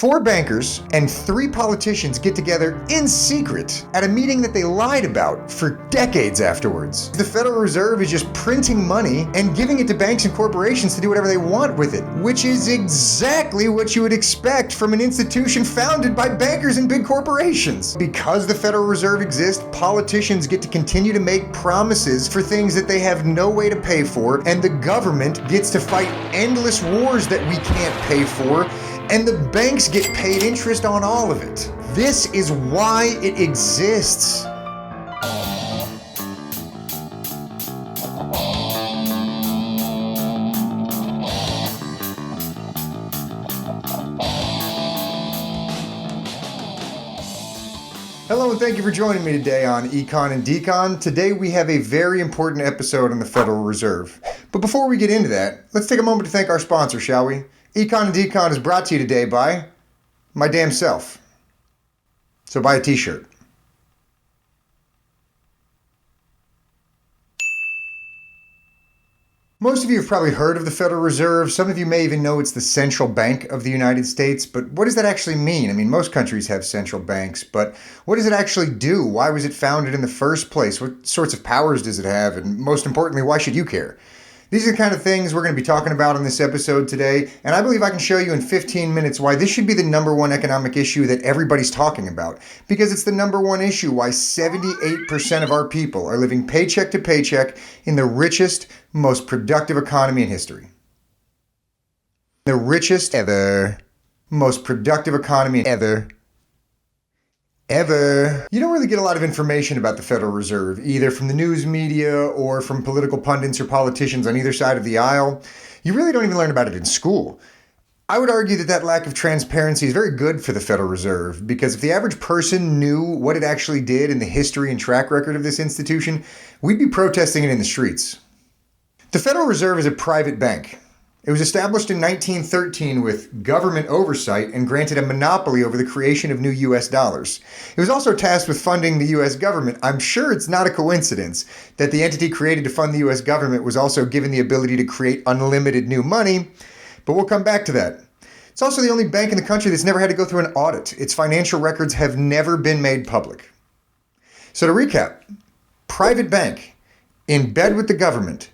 4 bankers and 3 politicians get together in secret at a meeting that they lied about for decades afterwards. The Federal Reserve is just printing money and giving it to banks and corporations to do whatever they want with it, which is exactly what you would expect from an institution founded by bankers and big corporations. Because the Federal Reserve exists, politicians get to continue to make promises for things that they have no way to pay for, and the government gets to fight endless wars that we can't pay for, and the banks get paid interest on all of it. This is why it exists. Hello and thank you for joining me today on Econ and Decon. Today we have a very important episode on the Federal Reserve. But before we get into that, let's take a moment to thank our sponsor, shall we? Econ and Decon is brought to you today by my damn self. So buy a t-shirt. Most of you have probably heard of the Federal Reserve. Some of you may even know it's the central bank of the United States. But what does that actually mean? I mean, most countries have central banks, but what does it actually do? Why was it founded in the first place? What sorts of powers does it have? And most importantly, why should you care? These are the kind of things we're going to be talking about in this episode today, and I believe I can show you in 15 minutes why this should be the number one economic issue that everybody's talking about, because it's the number one issue why 78% of our people are living paycheck to paycheck in the richest, most productive economy in history. The richest ever, most productive economy ever. You don't really get a lot of information about the Federal Reserve, either from the news media or from political pundits or politicians on either side of the aisle. You really don't even learn about it in school. I would argue that that lack of transparency is very good for the Federal Reserve, because if the average person knew what it actually did in the history and track record of this institution, we'd be protesting it in the streets. The Federal Reserve is a private bank. It was established in 1913 with government oversight and granted a monopoly over the creation of new U.S. dollars. It was also tasked with funding the U.S. government. I'm sure it's not a coincidence that the entity created to fund the U.S. government was also given the ability to create unlimited new money, but we'll come back to that. It's also the only bank in the country that's never had to go through an audit. Its financial records have never been made public. So to recap, private bank, in bed with the government,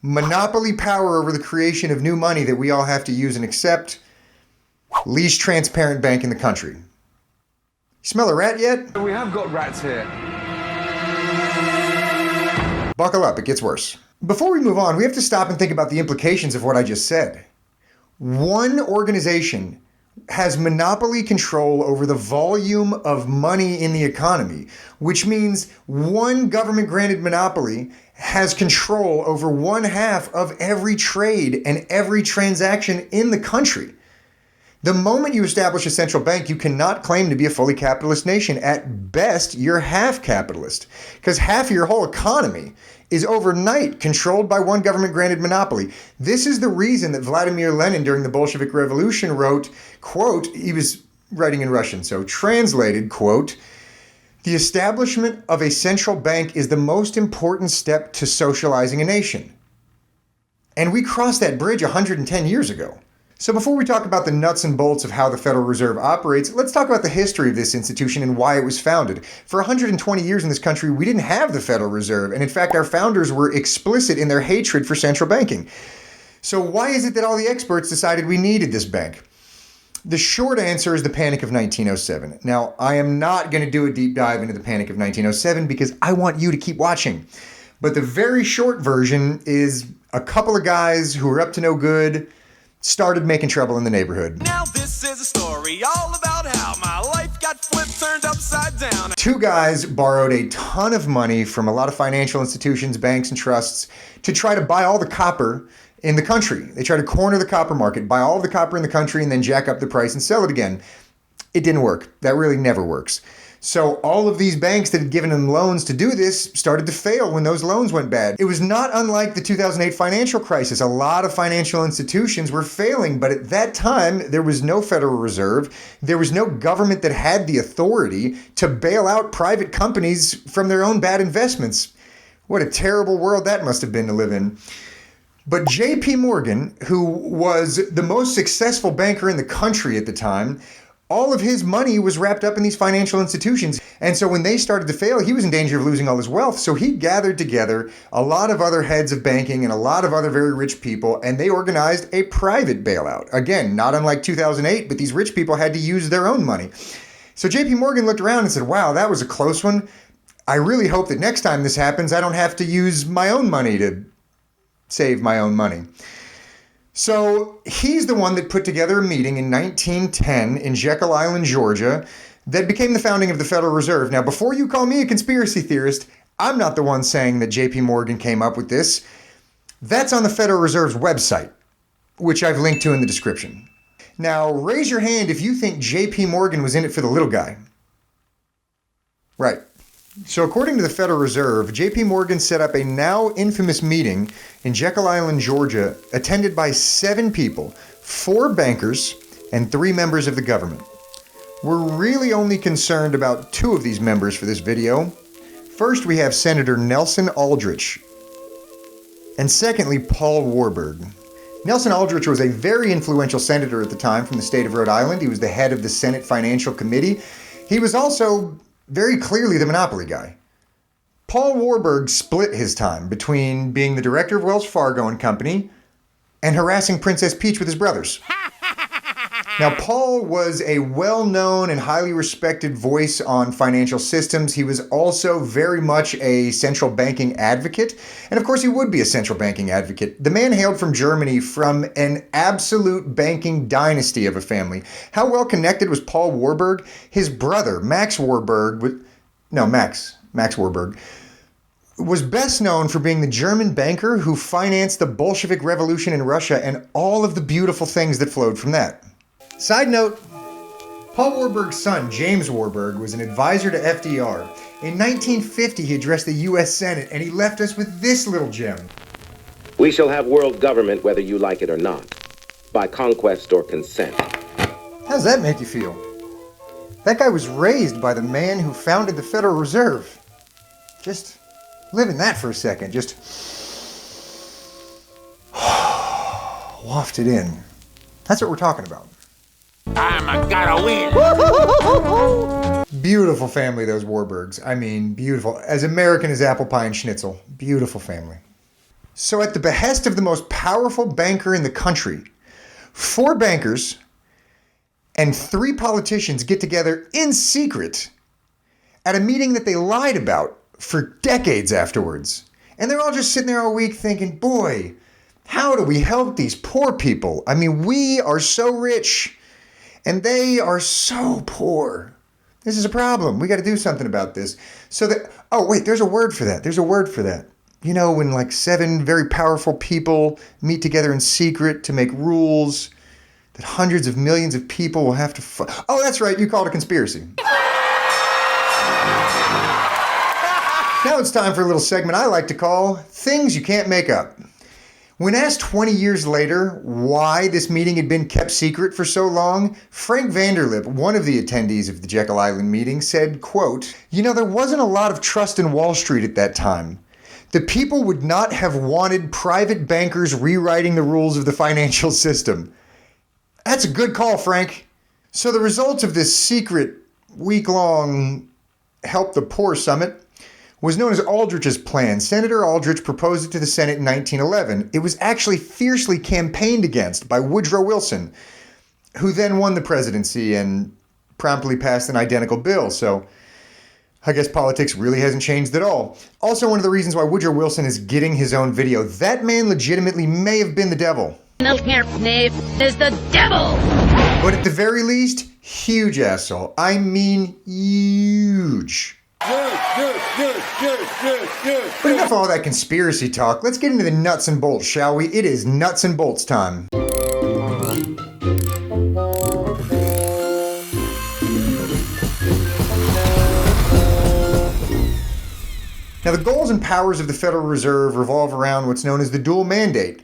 monopoly power over the creation of new money that we all have to use and accept, least transparent bank in the country. You smell a rat yet? We have got rats here. Buckle up, it gets worse. Before we move on, we have to stop and think about the implications of what I just said. One organization has monopoly control over the volume of money in the economy, which means one government-granted monopoly has control over 1/2 of every trade and every transaction in the country. The moment you establish a central bank, you cannot claim to be a fully capitalist nation. At best, you're half capitalist, because half of your whole economy is overnight controlled by one government-granted monopoly. This is the reason that Vladimir Lenin during the Bolshevik Revolution wrote, quote, he was writing in Russian, so translated, quote, "The establishment of a central bank is the most important step to socializing a nation." And we crossed that bridge 110 years ago. So before we talk about the nuts and bolts of how the Federal Reserve operates, let's talk about the history of this institution and why it was founded. For 120 years in this country, we didn't have the Federal Reserve, and in fact, our founders were explicit in their hatred for central banking. So why is it that all the experts decided we needed this bank? The short answer is the Panic of 1907. Now, I am not going to do a deep dive into the Panic of 1907 because I want you to keep watching. But the very short version is a couple of guys who were up to no good started making trouble in the neighborhood. Now this is a story all about how my life got flipped, turned upside down. 2 guys borrowed a ton of money from a lot of financial institutions, banks, and trusts to try to buy all the copper in the country. They tried to corner the copper market, buy all of the copper in the country, and then jack up the price and sell it again. It didn't work. That really never works. So all of these banks that had given them loans to do this started to fail when those loans went bad. It was not unlike the 2008 financial crisis. A lot of financial institutions were failing, but at that time, there was no Federal Reserve. There was no government that had the authority to bail out private companies from their own bad investments. What a terrible world that must have been to live in. But J.P. Morgan, who was the most successful banker in the country at the time, all of his money was wrapped up in these financial institutions. And so when they started to fail, he was in danger of losing all his wealth. So he gathered together a lot of other heads of banking and a lot of other very rich people, and they organized a private bailout. Again, not unlike 2008, but these rich people had to use their own money. So JP Morgan looked around and said, wow, that was a close one. I really hope that next time this happens, I don't have to use my own money to save my own money. So he's the one that put together a meeting in 1910 in Jekyll Island, Georgia, that became the founding of the Federal Reserve. Now, before you call me a conspiracy theorist, I'm not the one saying that JP Morgan came up with this. That's on the Federal Reserve's website, which I've linked to in the description. Now, raise your hand if you think JP Morgan was in it for the little guy. Right. So according to the Federal Reserve, JP Morgan set up a now infamous meeting in Jekyll Island, Georgia, attended by 7 people, 4 bankers, and 3 members of the government. We're really only concerned about 2 of these members for this video. First, we have Senator Nelson Aldrich, and secondly, Paul Warburg. Nelson Aldrich was a very influential senator at the time from the state of Rhode Island. He was the head of the Senate Financial Committee. He was also very clearly the monopoly guy. Paul Warburg split his time between being the director of Wells Fargo and Company and harassing Princess Peach with his brothers. Now, Paul was a well-known and highly respected voice on financial systems. He was also very much a central banking advocate. And of course, he would be a central banking advocate. The man hailed from Germany, from an absolute banking dynasty of a family. How well connected was Paul Warburg? His brother, Max Warburg, was best known for being the German banker who financed the Bolshevik Revolution in Russia and all of the beautiful things that flowed from that. Side note, Paul Warburg's son, James Warburg, was an advisor to FDR. In 1950, he addressed the U.S. Senate, and he left us with this little gem. We shall have world government whether you like it or not, by conquest or consent. How does that make you feel? That guy was raised by the man who founded the Federal Reserve. Just live in that for a second. Just waft it in. That's what we're talking about. I'm gotta win. Beautiful family, those Warburgs. I mean, beautiful. As American as apple pie and schnitzel. Beautiful family. So at the behest of the most powerful banker in the country, 4 bankers and 3 politicians get together in secret at a meeting that they lied about for decades afterwards. And they're all just sitting there all week thinking, boy, how do we help these poor people? I mean, we are so rich and they are so poor. This is a problem. We got to do something about this. So that, oh wait, there's a word for that. There's a word for that. You know, when like 7 very powerful people meet together in secret to make rules that hundreds of millions of people will have to oh, that's right. You call it a conspiracy. Now it's time for a little segment I like to call Things You Can't Make Up. When asked 20 years later why this meeting had been kept secret for so long, Frank Vanderlip, one of the attendees of the Jekyll Island meeting, said, quote, there wasn't a lot of trust in Wall Street at that time. The people would not have wanted private bankers rewriting the rules of the financial system. That's a good call, Frank. So the results of this secret, week-long Help the Poor Summit was known as Aldrich's Plan. Senator Aldrich proposed it to the Senate in 1911. It was actually fiercely campaigned against by Woodrow Wilson, who then won the presidency and promptly passed an identical bill. So I guess politics really hasn't changed at all. Also, one of the reasons why Woodrow Wilson is getting his own video, that man legitimately may have been the devil. Is the devil! But at the very least, huge asshole. I mean, huge. But enough of all that conspiracy talk. Let's get into the nuts and bolts, shall we? It is nuts and bolts time. Now, the goals and powers of the Federal Reserve revolve around what's known as the dual mandate,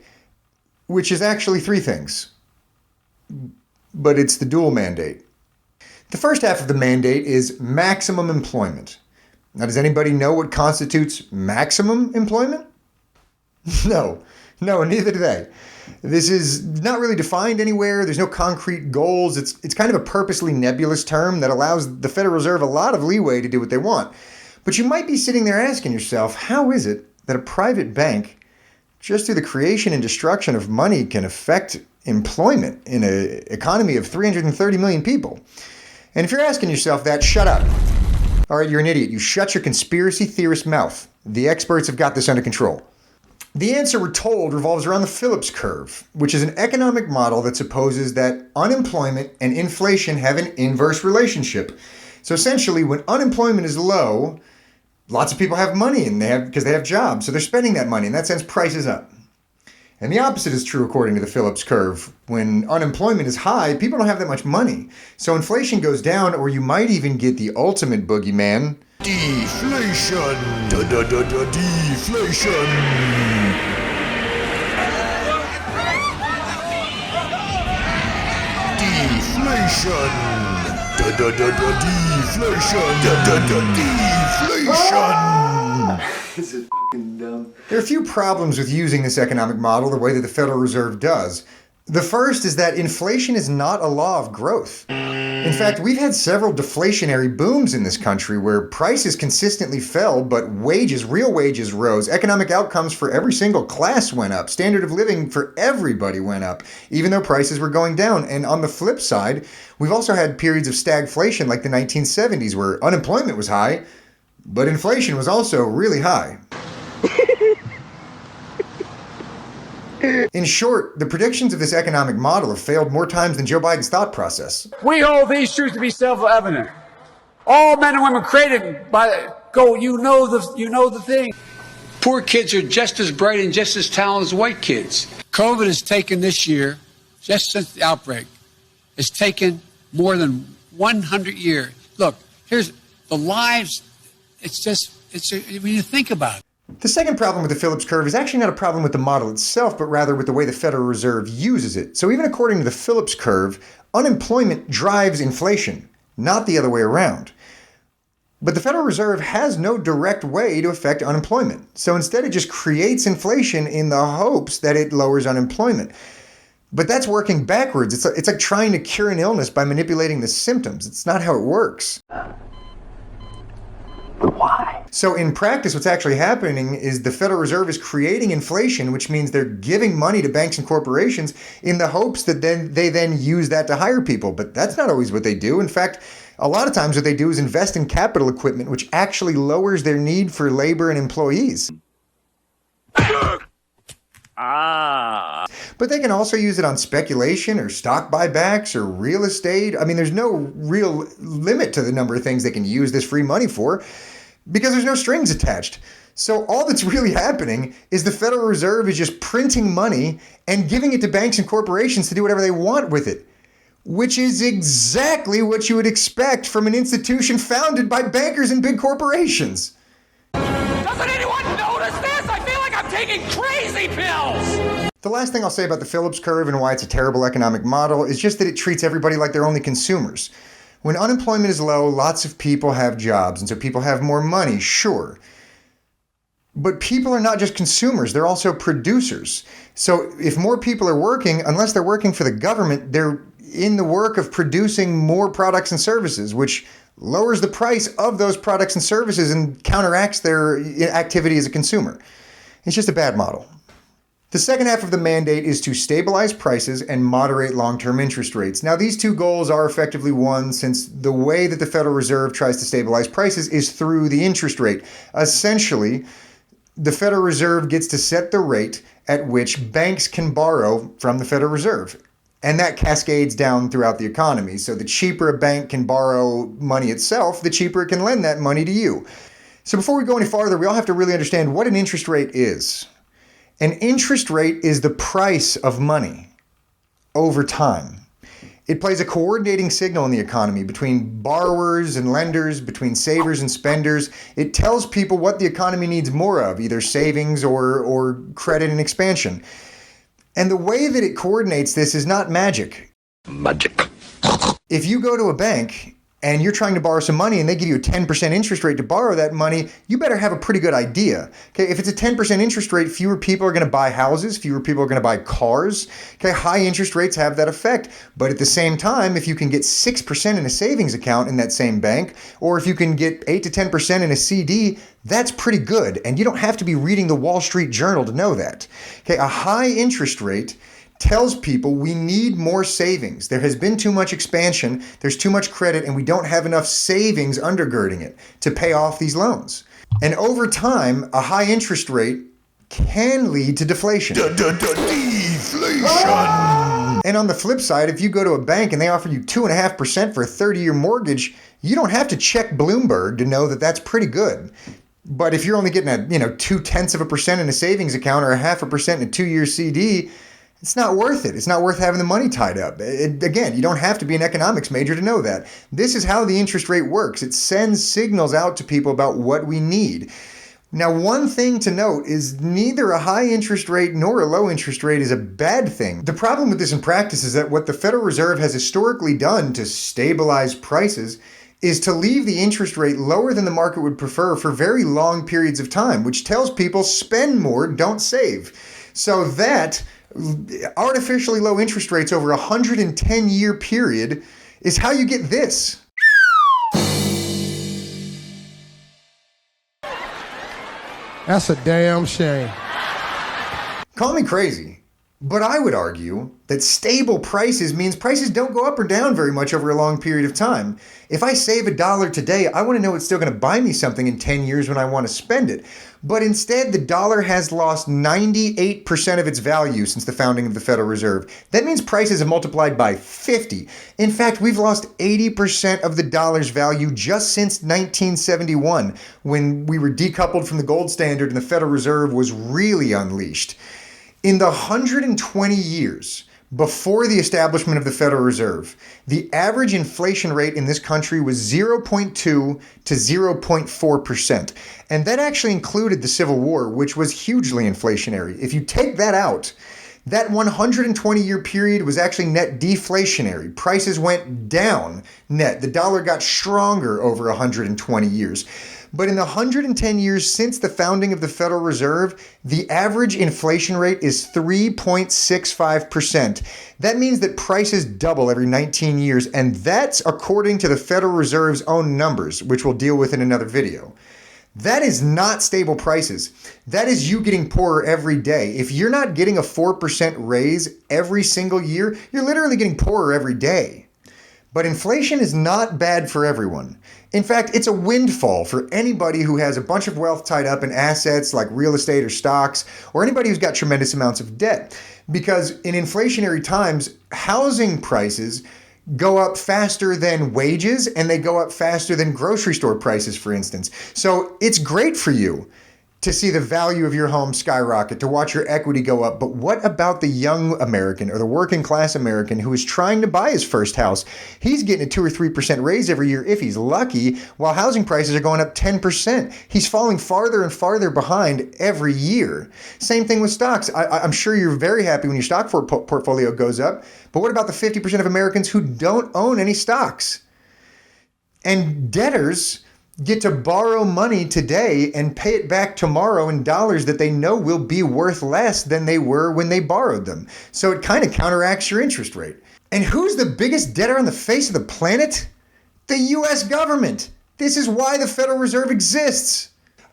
which is actually 3 things. But it's the dual mandate. The first half of the mandate is maximum employment. Now, does anybody know what constitutes maximum employment? No. No, neither do they. This is not really defined anywhere. There's no concrete goals. It's kind of a purposely nebulous term that allows the Federal Reserve a lot of leeway to do what they want. But you might be sitting there asking yourself, how is it that a private bank, just through the creation and destruction of money, can affect employment in an economy of 330 million people? And if you're asking yourself that, shut up. All right, you're an idiot. You shut your conspiracy theorist mouth. The experts have got this under control. The answer, we're told, revolves around the Phillips curve, which is an economic model that supposes that unemployment and inflation have an inverse relationship. So essentially, when unemployment is low, lots of people have money because they have jobs, so they're spending that money, and that sends prices up. And the opposite is true according to the Phillips curve. When unemployment is high, people don't have that much money. So inflation goes down, or you might even get the ultimate boogeyman. Deflation! Deflation! Deflation! Deflation! This is fucking dumb. There are a few problems with using this economic model the way that the Federal Reserve does. The first is that inflation is not a law of growth. In fact, we've had several deflationary booms in this country where prices consistently fell, but real wages rose. Economic outcomes for every single class went up. Standard of living for everybody went up, even though prices were going down. And on the flip side, we've also had periods of stagflation like the 1970s where unemployment was high, but inflation was also really high. In short, the predictions of this economic model have failed more times than Joe Biden's thought process. We hold these truths to be self-evident. All men and women created by you know the thing. Poor kids are just as bright and just as talented as white kids. COVID has taken this year, just since the outbreak, has taken more than 100 years. Look, here's the lives. When you think about it. The second problem with the Phillips curve is actually not a problem with the model itself, but rather with the way the Federal Reserve uses it. So even according to the Phillips curve, unemployment drives inflation, not the other way around. But the Federal Reserve has no direct way to affect unemployment. So instead it just creates inflation in the hopes that it lowers unemployment. But that's working backwards. It's like trying to cure an illness by manipulating the symptoms. It's not how it works. Why? So in practice, what's actually happening is the Federal Reserve is creating inflation, which means they're giving money to banks and corporations in the hopes that they then use that to hire people. But that's not always what they do. In fact, a lot of times what they do is invest in capital equipment, which actually lowers their need for labor and employees. But they can also use it on speculation or stock buybacks or real estate. I mean, there's no real limit to the number of things they can use this free money for because there's no strings attached. So all that's really happening is the Federal Reserve is just printing money and giving it to banks and corporations to do whatever they want with it, which is exactly what you would expect from an institution founded by bankers and big corporations. Doesn't anyone notice this? I feel like I'm taking crazy pills! The last thing I'll say about the Phillips curve and why it's a terrible economic model is just that it treats everybody like they're only consumers. When unemployment is low, lots of people have jobs, and so people have more money, sure. But people are not just consumers, they're also producers. So if more people are working, unless they're working for the government, they're in the work of producing more products and services, which lowers the price of those products and services and counteracts their activity as a consumer. It's just a bad model. The second half of the mandate is to stabilize prices and moderate long-term interest rates. Now, these two goals are effectively one, since the way that the Federal Reserve tries to stabilize prices is through the interest rate. Essentially, the Federal Reserve gets to set the rate at which banks can borrow from the Federal Reserve. And that cascades down throughout the economy. So the cheaper a bank can borrow money itself, the cheaper it can lend that money to you. So before we go any farther, we all have to really understand what an interest rate is. An interest rate is the price of money over time. It plays a coordinating signal in the economy between borrowers and lenders, between savers and spenders. It tells people what the economy needs more of, either savings or credit and expansion. And the way that it coordinates this is not magic. Magic. If you go to a bank and you're trying to borrow some money and they give you a 10% interest rate to borrow that money, you better have a pretty good idea. Okay, if it's a 10% interest rate, fewer people are going to buy houses, fewer people are going to buy cars. Okay, high interest rates have that effect. But at the same time, if you can get 6% in a savings account in that same bank, or if you can get 8 to 10% in a CD, that's pretty good. And you don't have to be reading the Wall Street Journal to know that. Okay, a high interest rate tells people we need more savings. There has been too much expansion, there's too much credit, and we don't have enough savings undergirding it to pay off these loans. And over time, a high interest rate can lead to deflation. Deflation! And on the flip side, if you go to a bank and they offer you 2.5% for a 30-year mortgage, you don't have to check Bloomberg to know that that's pretty good. But if you're only getting 0.2% in a savings account or 0.5% in a 2-year CD, it's not worth it. It's not worth having the money tied up. Again, you don't have to be an economics major to know that. This is how the interest rate works. It sends signals out to people about what we need. Now, one thing to note is neither a high interest rate nor a low interest rate is a bad thing. The problem with this in practice is that what the Federal Reserve has historically done to stabilize prices is to leave the interest rate lower than the market would prefer for very long periods of time, which tells people spend more, don't save. So that artificially low interest rates over a 110-year period is how you get this. That's a damn shame. Call me crazy, but I would argue that stable prices means prices don't go up or down very much over a long period of time. If I save $1 today, I want to know it's still going to buy me something in 10 years when I want to spend it. But instead, the dollar has lost 98% of its value since the founding of the Federal Reserve. That means prices have multiplied by 50. In fact, we've lost 80% of the dollar's value just since 1971, when we were decoupled from the gold standard and the Federal Reserve was really unleashed. In the 120 years before the establishment of the Federal Reserve, the average inflation rate in this country was 0.2 to 0.4%. And that actually included the Civil War, which was hugely inflationary. If you take that out, that 120-year period was actually net deflationary. Prices went down net. The dollar got stronger over 120 years. But in the 110 years since the founding of the Federal Reserve, the average inflation rate is 3.65%. That means that prices double every 19 years, and that's according to the Federal Reserve's own numbers, which we'll deal with in another video. That is not stable prices. That is you getting poorer every day. If you're not getting a 4% raise every single year, you're literally getting poorer every day. But inflation is not bad for everyone. In fact, it's a windfall for anybody who has a bunch of wealth tied up in assets like real estate or stocks, or anybody who's got tremendous amounts of debt. Because in inflationary times, housing prices go up faster than wages, and they go up faster than grocery store prices, for instance. So it's great for you to see the value of your home skyrocket, to watch your equity go up. But what about the young American or the working class American who is trying to buy his first house? He's getting a 2 or 3% raise every year if he's lucky, while housing prices are going up 10%. He's falling farther and farther behind every year. Same thing with stocks. I'm sure you're very happy when your stock portfolio goes up, but what about the 50% of Americans who don't own any stocks? And debtors get to borrow money today and pay it back tomorrow in dollars that they know will be worth less than they were when they borrowed them. So it kind of counteracts your interest rate. And who's the biggest debtor on the face of the planet? The US government. This is why the Federal Reserve exists.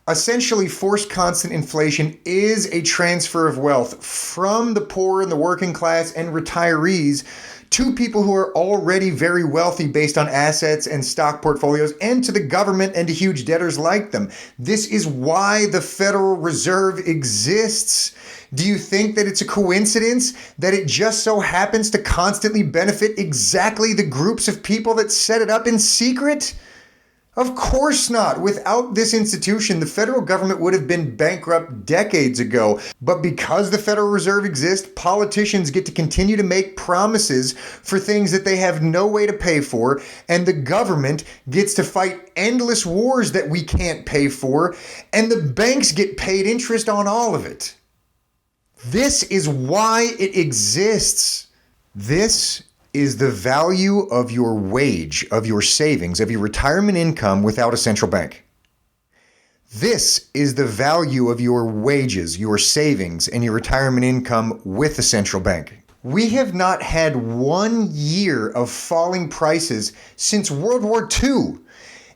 Essentially, forced constant inflation is a transfer of wealth from the poor and the working class and retirees to people who are already very wealthy based on assets and stock portfolios, and to the government and to huge debtors like them. This is why the Federal Reserve exists. Do you think that it's a coincidence that it just so happens to constantly benefit exactly the groups of people that set it up in secret? Of course not. Without this institution, the federal government would have been bankrupt decades ago. But because the Federal Reserve exists, politicians get to continue to make promises for things that they have no way to pay for, and the government gets to fight endless wars that we can't pay for, and the banks get paid interest on all of it. This is why it exists. This is the value of your wage, of your savings, of your retirement income without a central bank. This is the value of your wages, your savings, and your retirement income with a central bank. We have not had 1 year of falling prices since World War II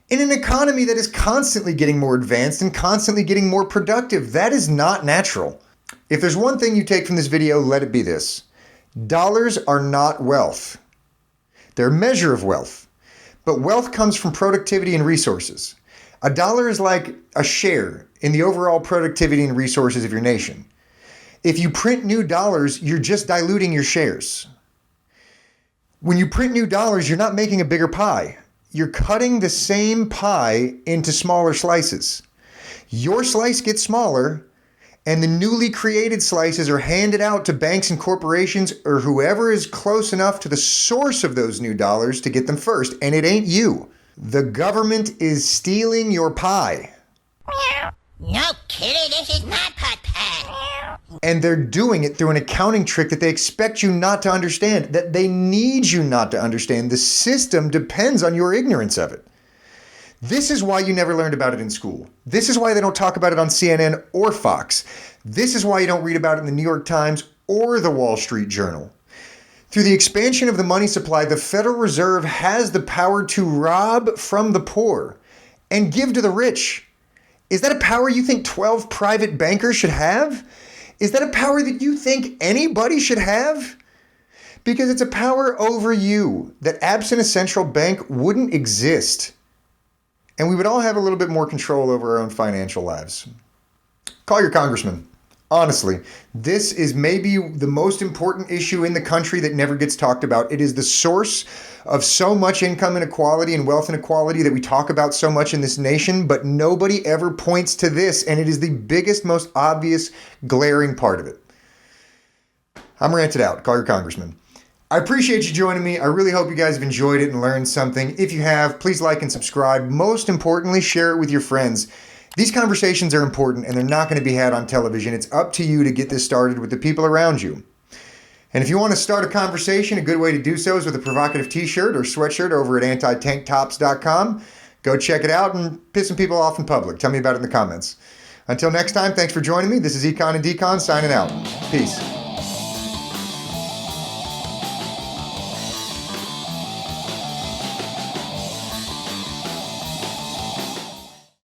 in an economy that is constantly getting more advanced and constantly getting more productive. That is not natural. If there's one thing you take from this video, let it be this. Dollars are not wealth. They're a measure of wealth, but wealth comes from productivity and resources. A dollar is like a share in the overall productivity and resources of your nation. If you print new dollars, you're just diluting your shares. When you print new dollars, you're not making a bigger pie. You're cutting the same pie into smaller slices. Your slice gets smaller, and the newly created slices are handed out to banks and corporations or whoever is close enough to the source of those new dollars to get them first. And it ain't you. The government is stealing your pie. No kidding, this is not pie. And they're doing it through an accounting trick that they expect you not to understand, that they need you not to understand. The system depends on your ignorance of it. This is why you never learned about it in school. This is why they don't talk about it on CNN or Fox. This is why you don't read about it in the New York Times or the Wall Street Journal. Through the expansion of the money supply, the Federal Reserve has the power to rob from the poor and give to the rich. Is that a power you think 12 private bankers should have? Is that a power that you think anybody should have? Because it's a power over you that absent a central bank wouldn't exist. And we would all have a little bit more control over our own financial lives. Call your congressman. Honestly, this is maybe the most important issue in the country that never gets talked about. It is the source of so much income inequality and wealth inequality that we talk about so much in this nation, but nobody ever points to this, and it is the biggest, most obvious, glaring part of it. I'm ranted out. Call your congressman. I appreciate you joining me. I really hope you guys have enjoyed it and learned something. If you have, please like and subscribe. Most importantly, share it with your friends. These conversations are important and they're not going to be had on television. It's up to you to get this started with the people around you. And if you want to start a conversation, a good way to do so is with a provocative t-shirt or sweatshirt over at antitanktops.com. Go check it out and piss some people off in public. Tell me about it in the comments. Until next time, thanks for joining me. This is Econ and Decon signing out. Peace.